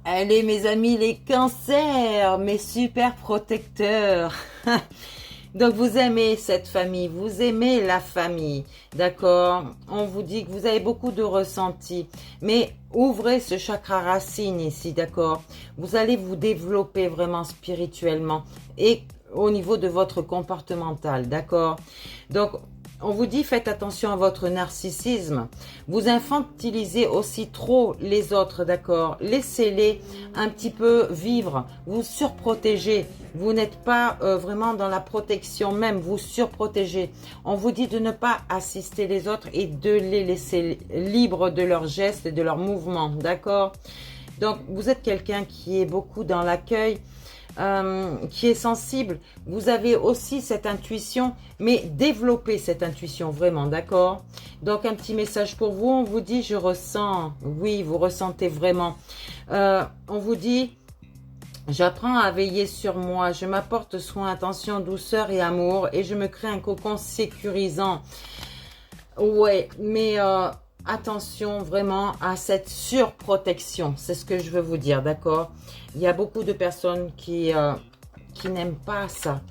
Allez mes amis les cancers, mes super protecteurs. Donc vous aimez cette famille, vous aimez la famille, d'accord? On vous dit que vous avez beaucoup de ressentis, mais ouvrez ce chakra racine ici, d'accord? Vous allez vous développer vraiment spirituellement et au niveau de votre comportemental, d'accord? Donc on vous dit faites attention à votre narcissisme. Vous infantilisez aussi trop les autres, d'accord? Laissez-les un petit peu vivre. Vous surprotégez. Vous n'êtes pas vraiment dans la protection même. Vous surprotégez. On vous dit de ne pas assister les autres et de les laisser libres de leurs gestes et de leurs mouvements, d'accord? Donc vous êtes quelqu'un qui est beaucoup dans l'accueil. Qui est sensible, vous avez aussi cette intuition, mais développez cette intuition vraiment, d'accord? Donc un petit message pour vous, on vous dit je ressens, oui, vous ressentez vraiment. On vous dit j'apprends à veiller sur moi, je m'apporte soin, attention, douceur et amour, et je me crée un cocon sécurisant. Ouais, mais attention vraiment à cette surprotection, c'est ce que je veux vous dire, d'accord? Il y a beaucoup de personnes qui n'aiment pas ça.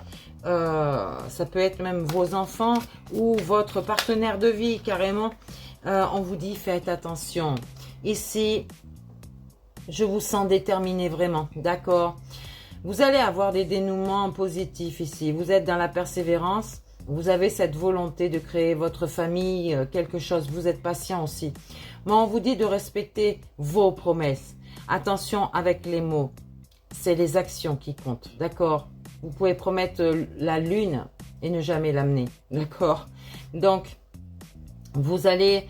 Ça peut être même vos enfants ou votre partenaire de vie, carrément. On vous dit, faites attention. Ici, je vous sens déterminé vraiment, d'accord? Vous allez avoir des dénouements positifs ici. Vous êtes dans la persévérance. Vous avez cette volonté de créer votre famille, quelque chose. Vous êtes patient aussi. Mais on vous dit de respecter vos promesses. Attention avec les mots. C'est les actions qui comptent, d'accord? Vous pouvez promettre la lune et ne jamais l'amener, d'accord? Donc, vous allez...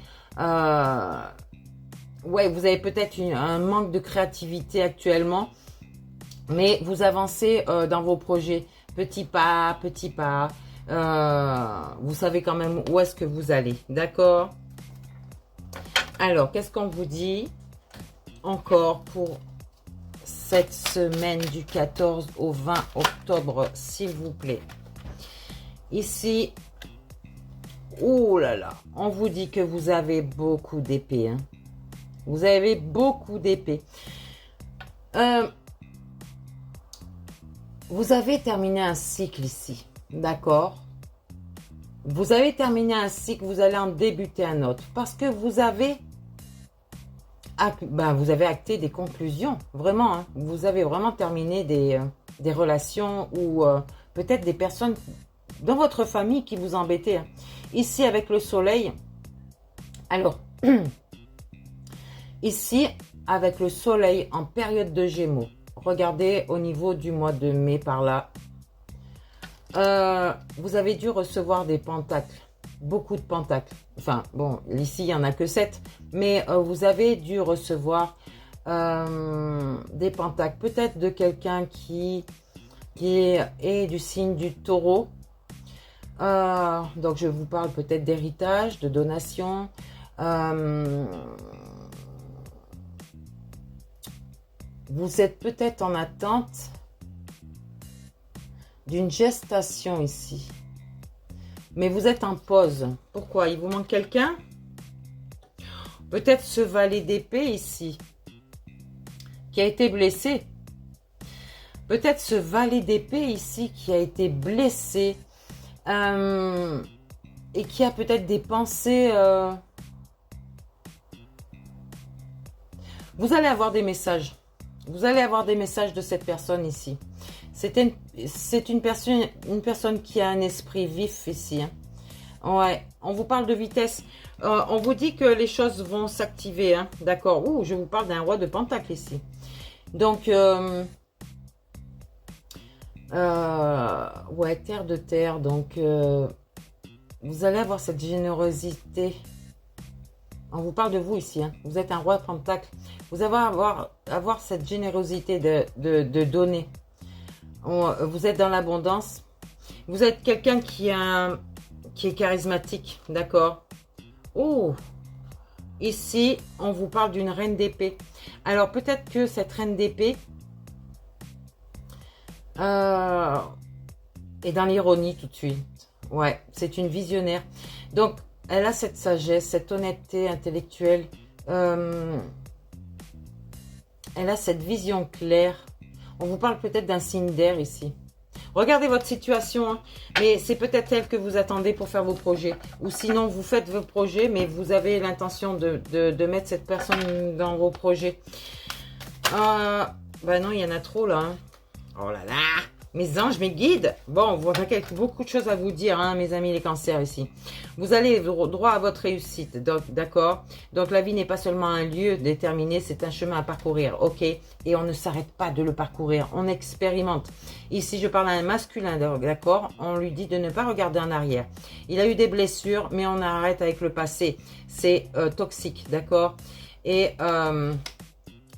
ouais, vous avez peut-être un manque de créativité actuellement, mais vous avancez dans vos projets, petit pas, petit pas. Vous savez quand même où est-ce que vous allez, d'accord? Alors, qu'est-ce qu'on vous dit encore pour cette semaine du 14 au 20 octobre, s'il vous plaît? Ici, oh là là, on vous dit que vous avez beaucoup d'épées. Hein. Vous avez beaucoup d'épées. Vous avez terminé un cycle ici, d'accord? Vous avez terminé un cycle, vous allez en débuter un autre. Parce que vous avez acté des conclusions, vraiment. Hein. Vous avez vraiment terminé des relations ou peut-être des personnes dans votre famille qui vous embêtaient. Hein. Ici, avec le soleil, alors, ici, avec le soleil en période de Gémeaux, regardez au niveau du mois de mai par là, vous avez dû recevoir des pentacles, beaucoup de pentacles. Enfin, bon, ici, il n'y en a que 7, mais vous avez dû recevoir des pentacles. Peut-être de quelqu'un qui est du signe du taureau. Donc, je vous parle peut-être d'héritage, de donation. Vous êtes peut-être en attente d'une gestation ici. Mais vous êtes en pause. Pourquoi? Il vous manque quelqu'un? Peut-être ce valet d'épée ici, qui a été blessé. Peut-être ce valet d'épée ici qui a été blessé et qui a peut-être des pensées... Vous allez avoir des messages. Vous allez avoir des messages de cette personne ici. C'est une personne qui a un esprit vif ici. Hein. Ouais, on vous parle de vitesse. On vous dit que les choses vont s'activer. Hein. D'accord. Ouh, je vous parle d'un roi de pentacle ici. Donc, ouais, terre de terre. Donc, vous allez avoir cette générosité. On vous parle de vous ici. Hein. Vous êtes un roi de pentacle. Vous allez avoir cette générosité de donner. Vous êtes dans l'abondance. Vous êtes quelqu'un qui est charismatique, d'accord? Oh, ici, on vous parle d'une reine d'épée. Alors, peut-être que cette reine d'épée est dans l'ironie tout de suite. Ouais, c'est une visionnaire. Donc, elle a cette sagesse, cette honnêteté intellectuelle. elle a cette vision claire. On vous parle peut-être d'un signe d'air ici. Regardez votre situation, hein, mais c'est peut-être elle que vous attendez pour faire vos projets. Ou sinon, vous faites vos projets, mais vous avez l'intention de mettre cette personne dans vos projets. Bah non, il y en a trop là. Hein. Oh là là, mes anges, mes guides. Bon, on voit beaucoup de choses à vous dire, hein, mes amis les cancers ici. Vous allez droit à votre réussite, d'accord? Donc la vie n'est pas seulement un lieu déterminé, c'est un chemin à parcourir, ok? Et on ne s'arrête pas de le parcourir, on expérimente. Ici, je parle à un masculin, d'accord? On lui dit de ne pas regarder en arrière. Il a eu des blessures, mais on arrête avec le passé. C'est toxique, d'accord? Et...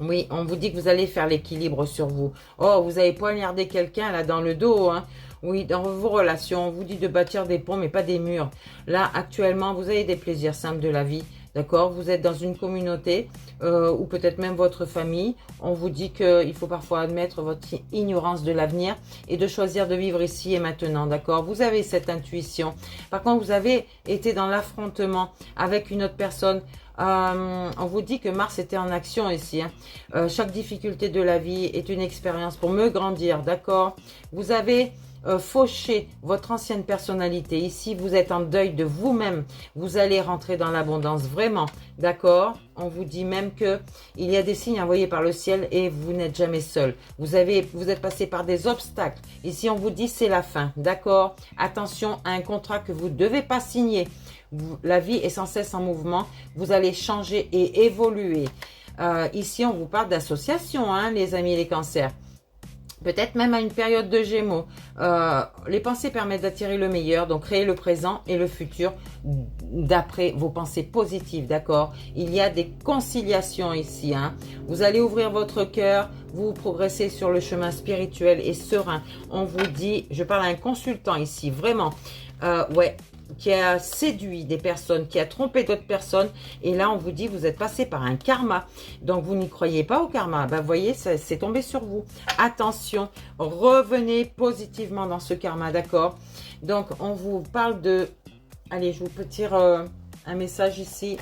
oui, on vous dit que vous allez faire l'équilibre sur vous. Oh, vous avez poignardé quelqu'un là dans le dos, hein. Oui, dans vos relations, on vous dit de bâtir des ponts, mais pas des murs. Là, actuellement, vous avez des plaisirs simples de la vie, d'accord? Vous êtes dans une communauté, ou peut-être même votre famille. On vous dit qu'il faut parfois admettre votre ignorance de l'avenir et de choisir de vivre ici et maintenant, d'accord? Vous avez cette intuition. Par contre, vous avez été dans l'affrontement avec une autre personne. On vous dit que Mars était en action ici. Hein. Chaque difficulté de la vie est une expérience pour me grandir, d'accord? Vous avez fauché votre ancienne personnalité. Ici, vous êtes en deuil de vous-même. Vous allez rentrer dans l'abondance, vraiment, d'accord? On vous dit même que il y a des signes envoyés par le ciel et vous n'êtes jamais seul. Vous êtes passé par des obstacles. Ici, on vous dit c'est la fin, d'accord? Attention à un contrat que vous ne devez pas signer. La vie est sans cesse en mouvement. Vous allez changer et évoluer. Ici, on vous parle d'association, hein, les amis, les cancers. Peut-être même à une période de Gémeaux. Les pensées permettent d'attirer le meilleur, donc créer le présent et le futur d'après vos pensées positives, d'accord? Il y a des conciliations ici. Hein. Vous allez ouvrir votre cœur, vous progressez sur le chemin spirituel et serein. On vous dit, je parle à un consultant ici, vraiment. Ouais. Qui a séduit des personnes, qui a trompé d'autres personnes. Et là, on vous dit, vous êtes passé par un karma. Donc, vous n'y croyez pas au karma. Ben, vous voyez, c'est tombé sur vous. Attention, revenez positivement dans ce karma, d'accord? Donc, on vous parle de... Allez, je vous tire un message ici.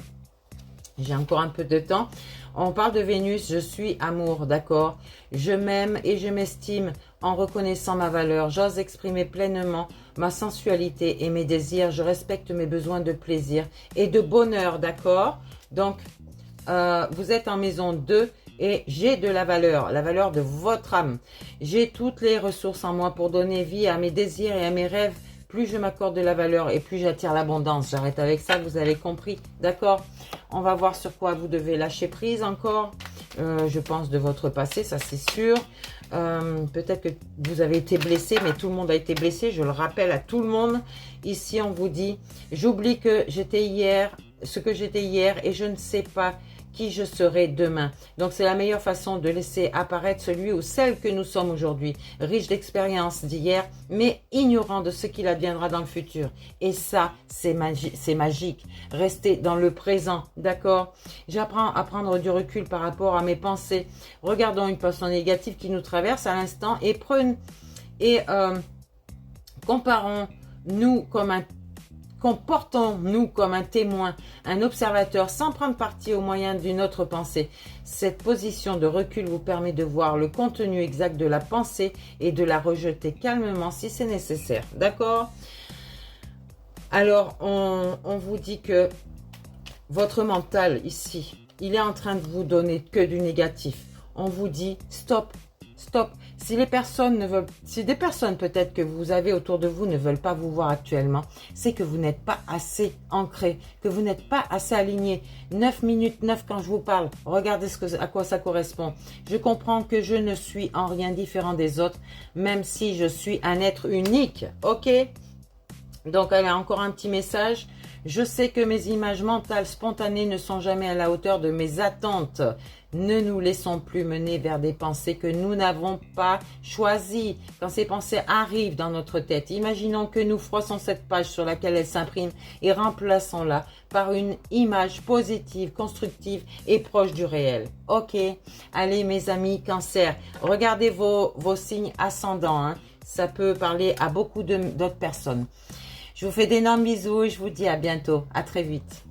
J'ai encore un peu de temps. On parle de Vénus, je suis amour, d'accord? Je m'aime et je m'estime en reconnaissant ma valeur. J'ose exprimer pleinement ma sensualité et mes désirs. Je respecte mes besoins de plaisir et de bonheur, d'accord? Donc, vous êtes en maison 2 et j'ai de la valeur de votre âme. J'ai toutes les ressources en moi pour donner vie à mes désirs et à mes rêves. Plus je m'accorde de la valeur et plus j'attire l'abondance. J'arrête avec ça, vous avez compris, d'accord? On va voir sur quoi vous devez lâcher prise encore. Je pense de votre passé, ça c'est sûr. Peut-être que vous avez été blessé, mais tout le monde a été blessé. Je le rappelle à tout le monde. Ici, on vous dit, j'oublie que j'étais hier, ce que j'étais hier et je ne sais pas qui je serai demain. Donc, c'est la meilleure façon de laisser apparaître celui ou celle que nous sommes aujourd'hui, riche d'expériences d'hier, mais ignorant de ce qu'il adviendra dans le futur. Et ça, c'est magique. Restez dans le présent, d'accord? J'apprends à prendre du recul par rapport à mes pensées. Regardons une pensée négative qui nous traverse à l'instant et comportons-nous comme un témoin, un observateur, sans prendre parti au moyen d'une autre pensée. Cette position de recul vous permet de voir le contenu exact de la pensée et de la rejeter calmement si c'est nécessaire. D'accord? Alors, on vous dit que votre mental ici, il est en train de vous donner que du négatif. On vous dit stop, stop. Si des personnes peut-être que vous avez autour de vous ne veulent pas vous voir actuellement, c'est que vous n'êtes pas assez ancré, que vous n'êtes pas assez aligné. 9 minutes 9 quand je vous parle, regardez à quoi ça correspond. Je comprends que je ne suis en rien différent des autres, même si je suis un être unique, ok? Donc, elle a encore un petit message. Je sais que mes images mentales spontanées ne sont jamais à la hauteur de mes attentes. Ne nous laissons plus mener vers des pensées que nous n'avons pas choisies. Quand ces pensées arrivent dans notre tête, imaginons que nous froissons cette page sur laquelle elles s'impriment et remplaçons-la par une image positive, constructive et proche du réel. Ok, allez mes amis cancer, regardez vos signes ascendants. Hein. Ça peut parler à beaucoup d'autres personnes. Je vous fais d'énormes bisous et je vous dis à bientôt. À très vite.